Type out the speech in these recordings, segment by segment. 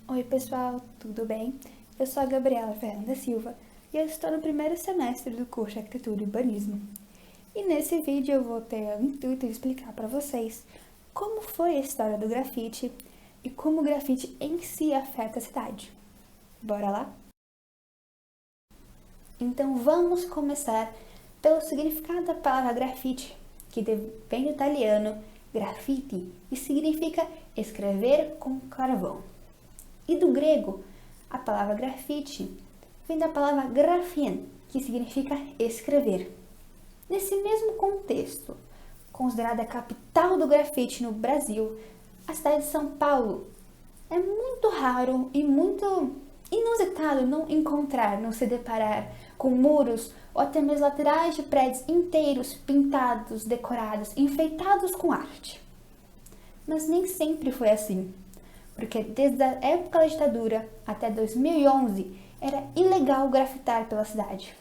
Oi pessoal, tudo bem? Eu sou a Gabriela Fernanda Silva e eu estou no primeiro semestre do curso de Arquitetura e Urbanismo. E nesse vídeo eu vou ter o intuito de explicar para vocês como foi a história do grafite e como o grafite em si afeta a cidade. Bora lá? Então vamos começar pelo significado da palavra grafite, que vem do italiano graffiti e significa escrever com carvão. E do grego, a palavra grafite vem da palavra grafien, que significa escrever. Nesse mesmo contexto, considerada a capital do grafite no Brasil, a cidade de São Paulo, é muito raro e muito inusitado não se deparar com muros ou até mesmo laterais de prédios inteiros pintados, decorados, enfeitados com arte. Mas nem sempre foi assim, porque desde a época da ditadura até 2011 era ilegal grafitar pela cidade.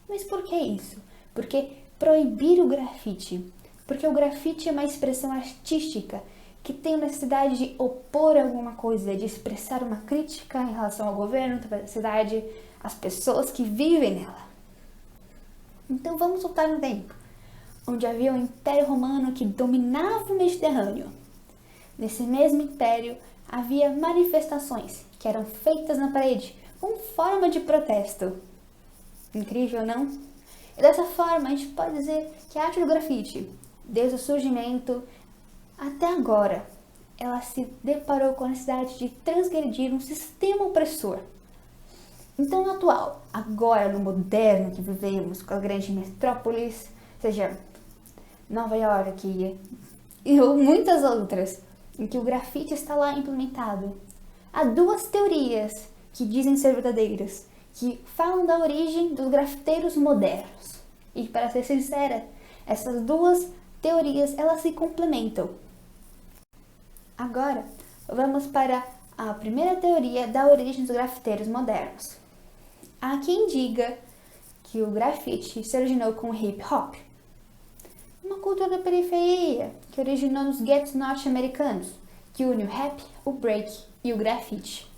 Mas por que isso? Porque proibir o grafite? Porque o grafite é uma expressão artística que tem a necessidade de opor alguma coisa, de expressar uma crítica em relação ao governo da cidade, às pessoas que vivem nela. Então vamos voltar no tempo, onde havia um Império Romano que dominava o Mediterrâneo. Nesse mesmo império, havia manifestações que eram feitas na parede como forma de protesto. Incrível, não? E dessa forma, a gente pode dizer que a arte do grafite, desde o surgimento até agora, ela se deparou com a necessidade de transgredir um sistema opressor. Então, no atual, agora no moderno que vivemos, com as grandes metrópoles, seja Nova York e muitas outras, em que o grafite está lá implementado. Há duas teorias que dizem ser verdadeiras, que falam da origem dos grafiteiros modernos. E para ser sincera, essas duas teorias elas se complementam. Agora, vamos para a primeira teoria da origem dos grafiteiros modernos. Há quem diga que o grafite se originou com o hip hop, uma cultura da periferia que originou nos guetos norte-americanos, que une o rap, o break e o grafite.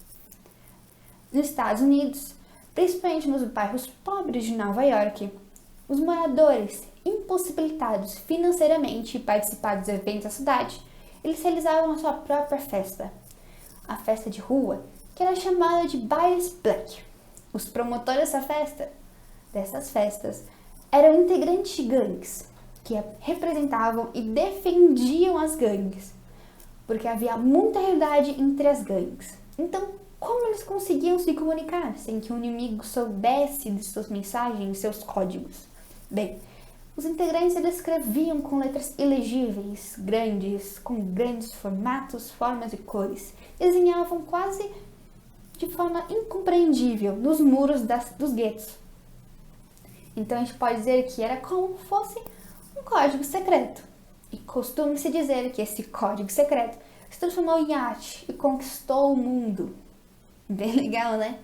Nos Estados Unidos, principalmente nos bairros pobres de Nova York, os moradores, impossibilitados financeiramente de participar dos eventos da cidade, eles realizavam a sua própria festa, a festa de rua, que era chamada de bailes black. Os promotores dessas festas, eram integrantes de gangues, que representavam e defendiam as gangues, porque havia muita rivalidade entre as gangues. Então, como eles conseguiam se comunicar sem que o inimigo soubesse de suas mensagens e seus códigos? Bem, os integrantes eles escreviam com letras ilegíveis, grandes, com grandes formatos, formas e cores. Desenhavam quase de forma incompreendível nos muros dos guetos. Então a gente pode dizer que era como se fosse um código secreto. E costuma-se dizer que esse código secreto se transformou em arte e conquistou o mundo. Bem legal, né?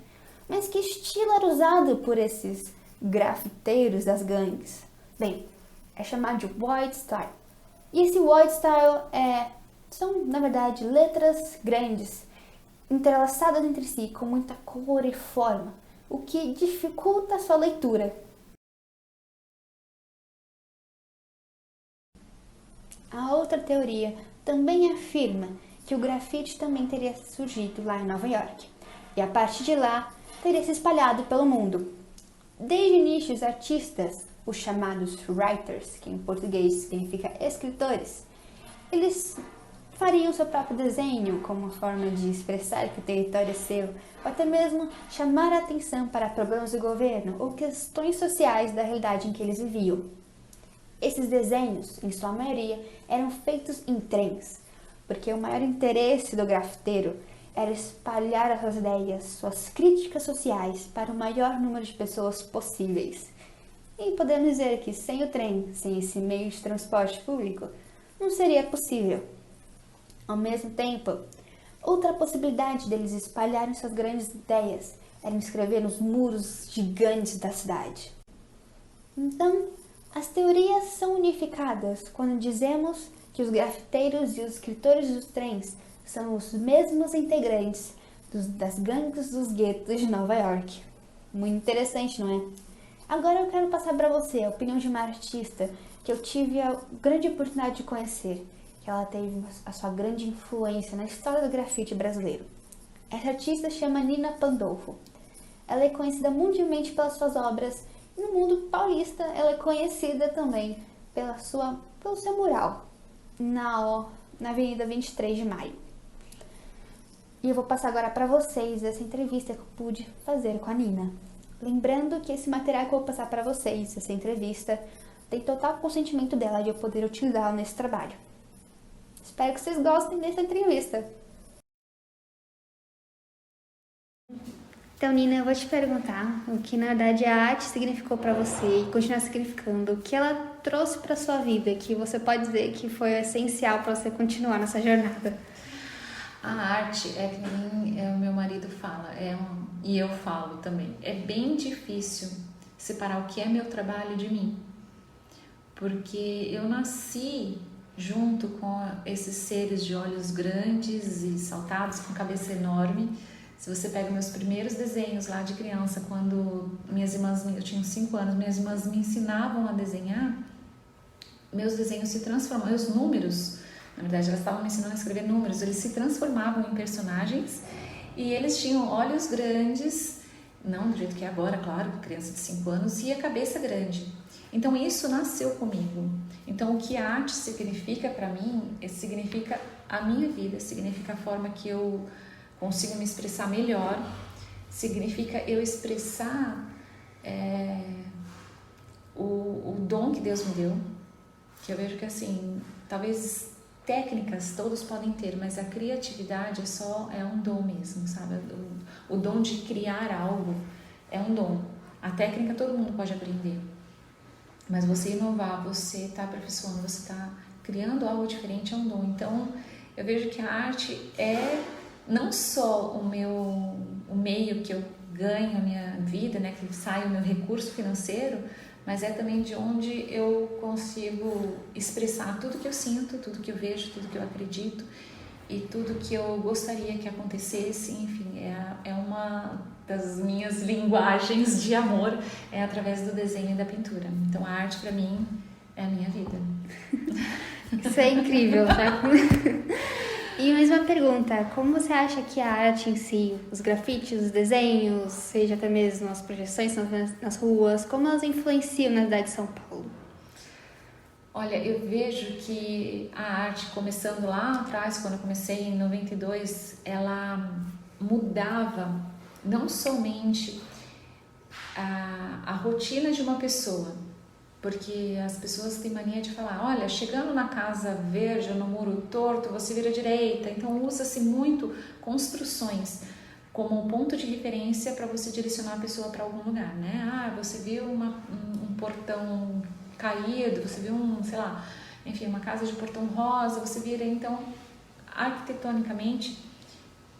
Mas que estilo era usado por esses grafiteiros das gangues? Bem, é chamado de White Style. E esse White Style são, na verdade, letras grandes, entrelaçadas entre si com muita cor e forma, o que dificulta a sua leitura. A outra teoria também afirma que o grafite também teria surgido lá em Nova York, e a partir de lá teria se espalhado pelo mundo. Desde o início, os artistas, os chamados writers, que em português significa escritores, eles fariam seu próprio desenho como forma de expressar que o território é seu, ou até mesmo chamar a atenção para problemas do governo ou questões sociais da realidade em que eles viviam. Esses desenhos, em sua maioria, eram feitos em trens, porque o maior interesse do grafiteiro era espalhar as suas ideias, suas críticas sociais para o maior número de pessoas possíveis. E podemos dizer que sem o trem, sem esse meio de transporte público, não seria possível. Ao mesmo tempo, outra possibilidade deles espalharem suas grandes ideias era escrever nos muros gigantes da cidade. Então, as teorias são unificadas quando dizemos que os grafiteiros e os escritores dos trens são os mesmos integrantes das gangues dos guetos de Nova York. Muito interessante, não é? Agora eu quero passar para você a opinião de uma artista que eu tive a grande oportunidade de conhecer, que ela teve a sua grande influência na história do grafite brasileiro. Essa artista chama Nina Pandolfo. Ela é conhecida mundialmente pelas suas obras e no mundo paulista ela é conhecida também pelo seu mural na Avenida 23 de Maio. E eu vou passar agora para vocês essa entrevista que eu pude fazer com a Nina. Lembrando que esse material que eu vou passar para vocês, essa entrevista, tem total consentimento dela de eu poder utilizá-lo nesse trabalho. Espero que vocês gostem dessa entrevista. Então, Nina, eu vou te perguntar o que na verdade a arte significou para você e continua significando, o que ela trouxe para sua vida, que você pode dizer que foi essencial para você continuar nessa jornada. A arte é que nem o meu marido fala, e eu falo também, é bem difícil separar o que é meu trabalho de mim, porque eu nasci junto com esses seres de olhos grandes e saltados, com cabeça enorme. Se você pega meus primeiros desenhos lá de criança, quando minhas irmãs, eu tinha 5 anos, minhas irmãs me ensinavam a desenhar, meus desenhos se transformavam, os números, na verdade elas estavam me ensinando a escrever números, eles se transformavam em personagens e eles tinham olhos grandes, não do jeito que é agora, claro, criança de 5 anos, e a cabeça grande. Então isso nasceu comigo. Então o que a arte significa para mim, significa a minha vida, significa a forma que eu consigo me expressar melhor, significa eu expressar o dom que Deus me deu, que eu vejo que assim, talvez técnicas todos podem ter, mas a criatividade é um dom mesmo, sabe? O dom de criar algo é um dom. A técnica todo mundo pode aprender, mas você inovar, você tá aperfeiçoando, você tá criando algo diferente é um dom. Então eu vejo que a arte é não só o meio que eu ganho a minha vida, né, que sai o meu recurso financeiro, mas é também de onde eu consigo expressar tudo que eu sinto, tudo que eu vejo, tudo que eu acredito e tudo que eu gostaria que acontecesse. Enfim, é uma das minhas linguagens de amor, é através do desenho e da pintura. Então a arte para mim é a minha vida. Isso é incrível, tá? E mais uma pergunta, como você acha que a arte em si, os grafites, os desenhos, seja até mesmo as projeções nas ruas, como elas influenciam na cidade de São Paulo? Olha, eu vejo que a arte, começando lá atrás, quando eu comecei em 92, ela mudava não somente a rotina de uma pessoa, porque as pessoas têm mania de falar, olha, chegando na casa verde ou no muro torto, você vira à direita. Então usa-se muito construções como ponto de referência para você direcionar a pessoa para algum lugar, né? Ah, você viu um portão caído, você viu uma casa de portão rosa, você vira. Então, arquitetonicamente,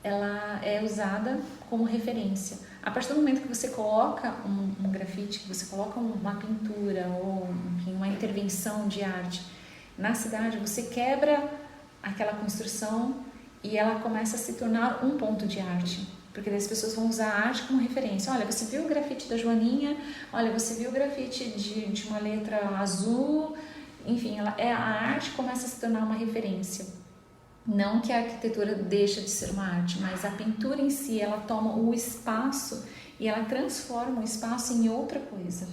ela é usada como referência. A partir do momento que você coloca um grafite, que você coloca uma pintura ou enfim, uma intervenção de arte na cidade, você quebra aquela construção e ela começa a se tornar um ponto de arte, porque as pessoas vão usar a arte como referência. Olha, você viu o grafite da Joaninha, olha, você viu o grafite de uma letra azul, enfim, a arte começa a se tornar uma referência. Não que a arquitetura deixa de ser uma arte, mas a pintura em si, ela toma o espaço e ela transforma o espaço em outra coisa,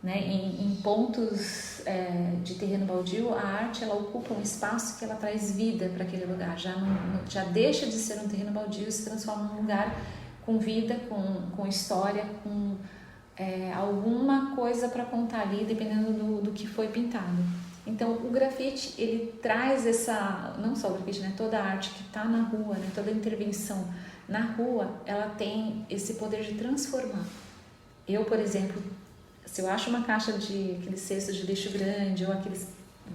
né? Em pontos de terreno baldio, a arte ela ocupa um espaço que ela traz vida para aquele lugar, já deixa de ser um terreno baldio e se transforma num lugar com vida, com história, com alguma coisa para contar ali, dependendo do que foi pintado. Então o grafite, ele traz não só o grafite, né, toda a arte que está na rua, né, toda a intervenção na rua, ela tem esse poder de transformar. Eu, por exemplo, se eu acho uma caixa aqueles cestos de lixo grande ou aqueles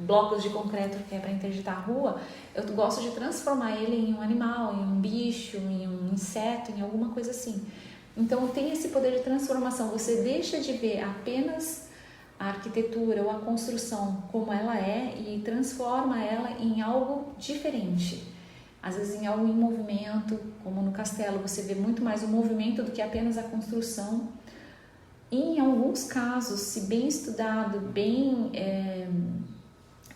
blocos de concreto que é para interditar a rua, eu gosto de transformar ele em um animal, em um bicho, em um inseto, em alguma coisa assim. Então tem esse poder de transformação, você deixa de ver apenas a arquitetura ou a construção como ela é e transforma ela em algo diferente. Às vezes em algo em movimento, como no castelo, você vê muito mais o movimento do que apenas a construção. E em alguns casos, se bem estudado, bem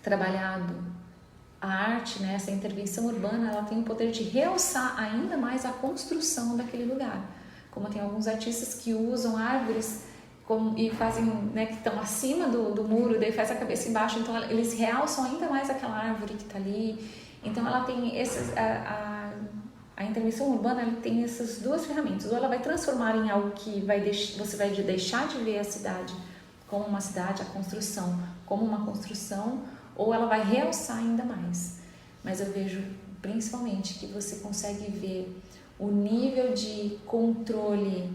trabalhado, a arte, né, essa intervenção urbana, ela tem o poder de realçar ainda mais a construção daquele lugar. Como tem alguns artistas que usam árvores e fazem, né, que estão acima do muro, daí faz a cabeça embaixo, então eles realçam ainda mais aquela árvore que está ali. Então ela tem a intervenção urbana, ela tem essas duas ferramentas. Ou ela vai transformar em algo que você vai deixar de ver a cidade como uma cidade, a construção como uma construção, ou ela vai realçar ainda mais. Mas eu vejo principalmente que você consegue ver o nível de controle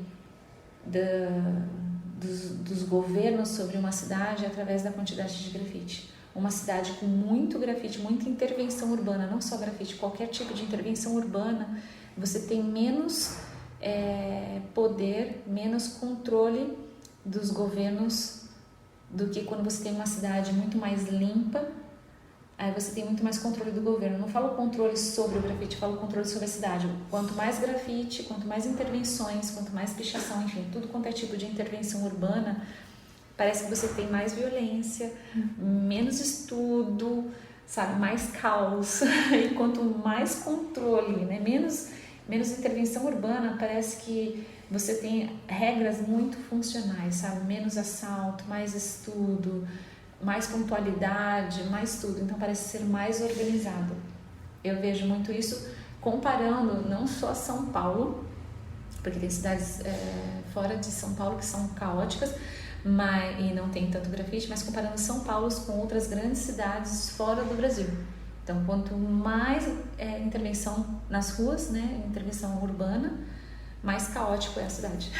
dos governos sobre uma cidade através da quantidade de grafite. Uma cidade com muito grafite, muita intervenção urbana, não só grafite, qualquer tipo de intervenção urbana, você tem menos poder, menos controle dos governos do que quando você tem uma cidade muito mais limpa. Aí você tem muito mais controle do governo. Eu não falo controle sobre o grafite, eu falo controle sobre a cidade. Quanto mais grafite, quanto mais intervenções, quanto mais pichação, enfim, tudo quanto é tipo de intervenção urbana, parece que você tem mais violência, menos estudo, sabe, mais caos. E quanto mais controle, né, menos intervenção urbana, parece que você tem regras muito funcionais, sabe, menos assalto, mais estudo, mais pontualidade, mais tudo. Então parece ser mais organizado. Eu vejo muito isso comparando não só São Paulo, porque tem cidades fora de São Paulo que são caóticas, e não tem tanto grafite, mas comparando São Paulo com outras grandes cidades fora do Brasil. Então, quanto mais intervenção nas ruas, né, intervenção urbana, mais caótico é a cidade.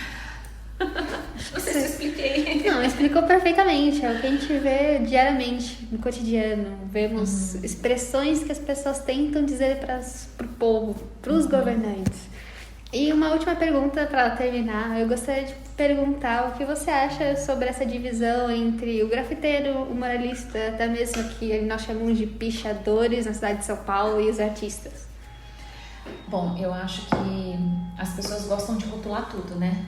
Não sei se eu expliquei. Não, explicou perfeitamente. É o que a gente vê diariamente no cotidiano. Vemos expressões que as pessoas tentam dizer para o povo, para os governantes. E uma última pergunta para terminar. Eu gostaria de perguntar o que você acha sobre essa divisão entre o grafiteiro, o muralista, até mesmo que nós chamamos de pichadores na cidade de São Paulo, e os artistas. Bom, eu acho que as pessoas gostam de rotular tudo, né?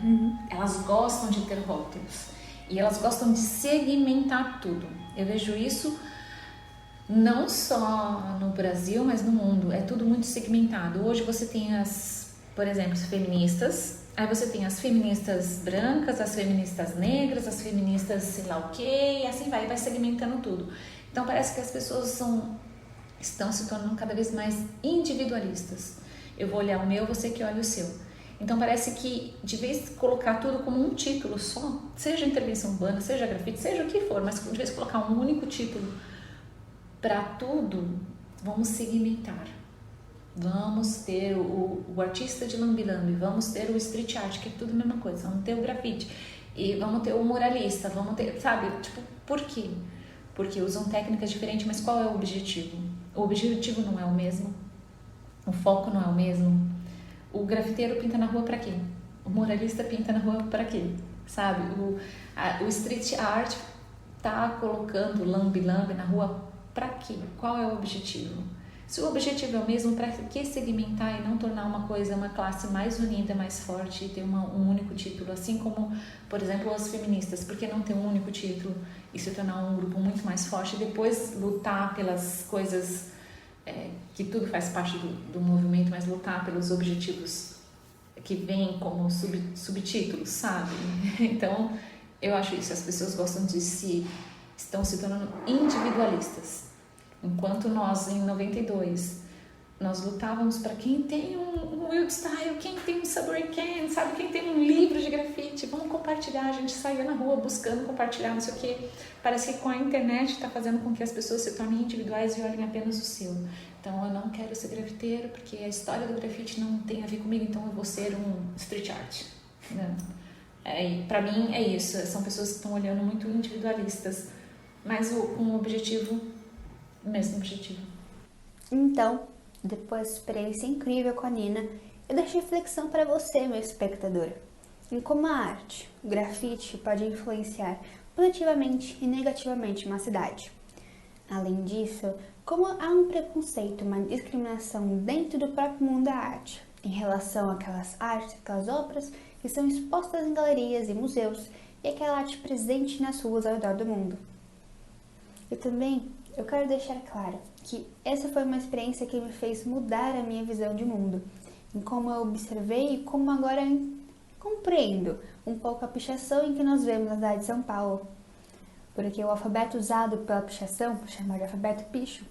Elas gostam de ter rótulos e elas gostam de segmentar tudo. Eu vejo isso não só no Brasil, mas no mundo. É tudo muito segmentado. Hoje você tem por exemplo, as feministas. Aí você tem as feministas brancas, as feministas negras, as feministas sei lá o quê, e assim vai segmentando tudo. Então parece que as pessoas estão se tornando cada vez mais individualistas. Eu vou olhar o meu, você que olha o seu. Então parece que, de vez de colocar tudo como um título só, seja intervenção urbana, seja grafite, seja o que for, mas de vez de colocar um único título para tudo, vamos segmentar. Vamos ter o artista de lambi-lambi, vamos ter o street art, que é tudo a mesma coisa, vamos ter o grafite, e vamos ter o muralista, vamos ter, sabe, tipo, por quê? Porque usam técnicas diferentes, mas qual é o objetivo? O objetivo não é o mesmo, o foco não é o mesmo. O grafiteiro pinta na rua para quê? O muralista pinta na rua para quê? Sabe? O street art tá colocando lambi-lambi na rua para quê? Qual é o objetivo? Se o objetivo é o mesmo, para que segmentar e não tornar uma classe mais unida, mais forte e ter um único título? Assim como, por exemplo, as feministas, por que não ter um único título e se tornar um grupo muito mais forte e depois lutar pelas coisas que tudo faz parte do movimento, mas lutar pelos objetivos que vêm como subtítulos, sabe? Então, eu acho isso, as pessoas estão se tornando individualistas. Enquanto nós, em 92, nós lutávamos para quem tem um Wild Style, quem tem um Subway Can, sabe? Quem tem um livro de grafite, vamos compartilhar. A gente saía na rua buscando compartilhar, não sei o quê. Parece que com a internet está fazendo com que as pessoas se tornem individuais e olhem apenas o seu. Então, eu não quero ser grafiteiro porque a história do grafite não tem a ver comigo, então eu vou ser um street art. Para mim, é isso. São pessoas que estão olhando muito individualistas, mas com o mesmo objetivo. Então, depois dessa experiência incrível com a Nina, eu deixo reflexão para você, meu espectador, em como a arte, o grafite, pode influenciar positivamente e negativamente uma cidade. Além disso, como há um preconceito, uma discriminação dentro do próprio mundo da arte, em relação àquelas artes, aquelas obras que são expostas em galerias e museus, e aquela arte presente nas ruas ao redor do mundo. Eu quero deixar claro que essa foi uma experiência que me fez mudar a minha visão de mundo, em como eu observei e como agora compreendo um pouco a pichação em que nós vemos na cidade de São Paulo. Porque o alfabeto usado pela pichação, por chamar de alfabeto picho,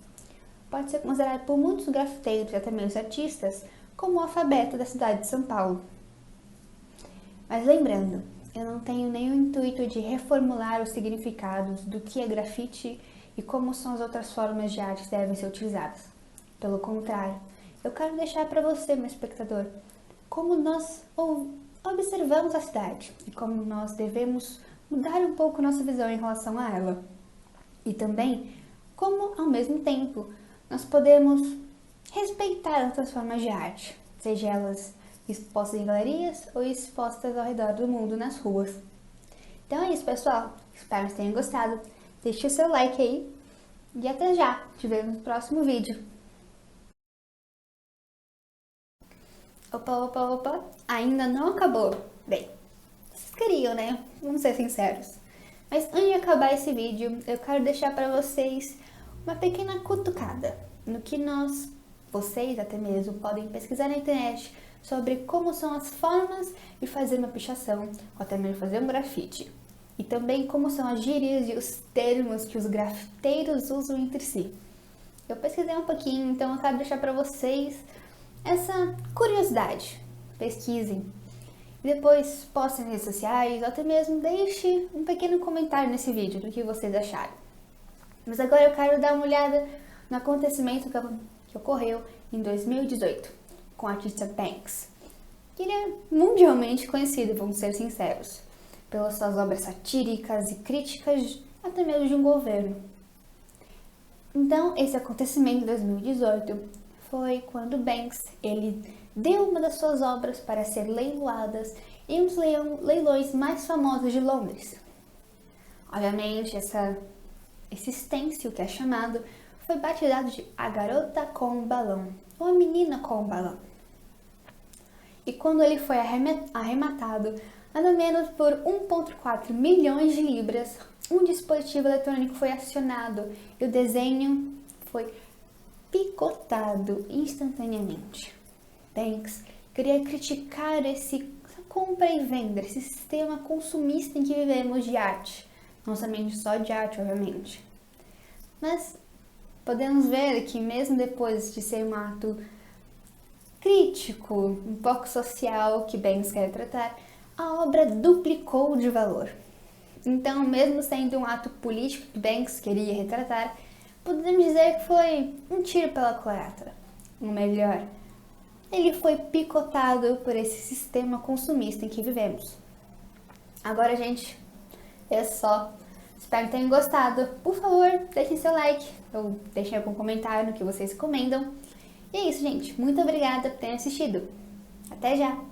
pode ser considerado por muitos grafiteiros e até mesmo artistas como o alfabeto da cidade de São Paulo. Mas lembrando, eu não tenho nenhum intuito de reformular os significados do que é grafite e como são as outras formas de arte que devem ser utilizadas. Pelo contrário, eu quero deixar para você, meu espectador, como nós observamos a cidade e como nós devemos mudar um pouco nossa visão em relação a ela. E também como, ao mesmo tempo, nós podemos respeitar outras formas de arte, seja elas expostas em galerias ou expostas ao redor do mundo nas ruas. Então é isso, pessoal. Espero que tenham gostado. Deixe o seu like aí e até já. Te vejo no próximo vídeo. Opa, ainda não acabou. Bem, vocês queriam, né? Vamos ser sinceros. Mas antes de acabar esse vídeo, eu quero deixar para vocês uma pequena cutucada no que vocês até mesmo, podem pesquisar na internet sobre como são as formas de fazer uma pichação, ou até mesmo fazer um grafite. E também como são as gírias e os termos que os grafiteiros usam entre si. Eu pesquisei um pouquinho, então eu quero deixar para vocês essa curiosidade. Pesquisem. E depois postem nas redes sociais, ou até mesmo deixe um pequeno comentário nesse vídeo do que vocês acharam. Mas agora eu quero dar uma olhada no acontecimento que ocorreu em 2018 com o artista Banks. Ele é mundialmente conhecido, vamos ser sinceros, pelas suas obras satíricas e críticas até mesmo de um governo. Então, esse acontecimento em 2018 foi quando Banks ele deu uma das suas obras para ser leiloadas em um dos leilões mais famosos de Londres. Obviamente, esse stencil, que é chamado, foi batizado de A Garota com um Balão, ou A Menina com um Balão. E quando ele foi arrematado, nada menos por 1,4 milhões de libras, um dispositivo eletrônico foi acionado e o desenho foi picotado instantaneamente. Banks queria criticar essa compra e venda, esse sistema consumista em que vivemos de arte. Não somente só de arte, obviamente. Mas podemos ver que mesmo depois de ser um ato crítico, um pouco social que Banks quer tratar, a obra duplicou de valor. Então, mesmo sendo um ato político que Banks queria retratar, podemos dizer que foi um tiro pela culatra. Ou melhor, ele foi picotado por esse sistema consumista em que vivemos. Agora, gente, é só. Espero que tenham gostado. Por favor, deixem seu like ou deixem algum comentário no que vocês recomendam. E é isso, gente. Muito obrigada por terem assistido. Até já!